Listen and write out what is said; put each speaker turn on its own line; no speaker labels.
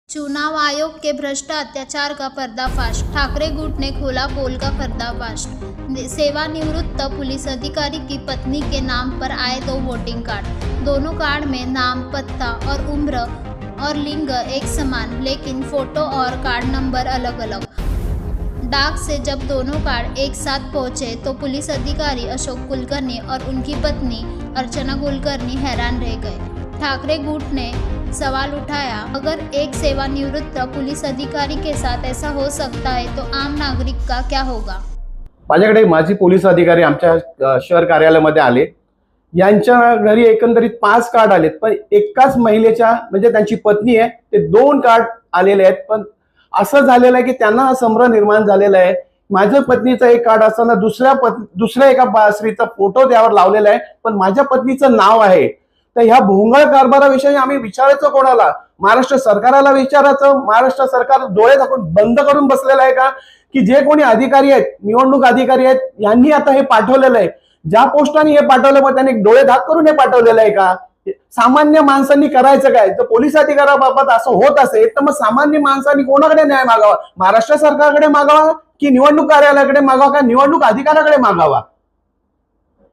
चुनाव आयोग के भ्रष्ट अत्याचार का पर्दाफाश, ठाकरे गुट ने खोला पोल का पर्दाफाश। सेवानिवृत्त पुलिस अधिकारी की पत्नी के नाम पर आए 2 वोटिंग कार्ड। दोनों कार्ड में नाम, पता और उम्र और लिंग एक समान, लेकिन फोटो और कार्ड नंबर अलग अलग। डाक से जब दोनों कार्ड एक साथ पहुंचे तो पुलिस अधिकारी अशोक कुलकर्णी और उनकी पत्नी अर्चना कुलकर्णी हैरान रह गए। ठाकरे गुट ने सवाल उठाया, अगर एक सेवानिवृत्त पुलिस अधिकारी के साथ ऐसा हो सकता है तो आम नागरिक का क्या होगा।
माझ्याकडे माजी पोलीस अधिकारी आमच्या शहर कार्यालयामध्ये आले। यांच्या घरी एकंदरीत 5 कार्ड आलेत, पण एकाच महिलेच्या म्हणजे त्यांची पत्नी आहे ते 2 कार्ड आलेले आहेत। पण असं झालेलं आहे की त्यांना संभ्रम निर्माण झालेला आहे। माझ्या पत्नीचं एक कार्ड असताना दुसऱ्या एका स्त्रीचा फोटो त्यावर लावलेला आहे, पण माझ्या पत्नीचं नाव आहे। तर ह्या भोंगळ कारभाराविषयी आम्ही विचारायचं कोणाला? महाराष्ट्र सरकारला विचारायचं। महाराष्ट्र सरकार डोळे झाकून बंद करून बसलेलं आहे का? की जे कोणी अधिकारी आहेत, निवडणूक अधिकारी आहेत, यांनी आता हे पाठवलेलं आहे, ज्या पोस्टाने हे पाठवलं मग त्यांनी डोळे झाक करून हे पाठवलेलं आहे का? सामान्य माणसांनी करायचं काय? तर पोलीस अधिकाऱ्याबाबत असं होत असेल तर मग सामान्य माणसांनी कोणाकडे न्याय मागावा? महाराष्ट्र सरकारकडे मागावा की निवडणूक कार्यालयाकडे मागावा का निवडणूक अधिकाऱ्याकडे मागावा?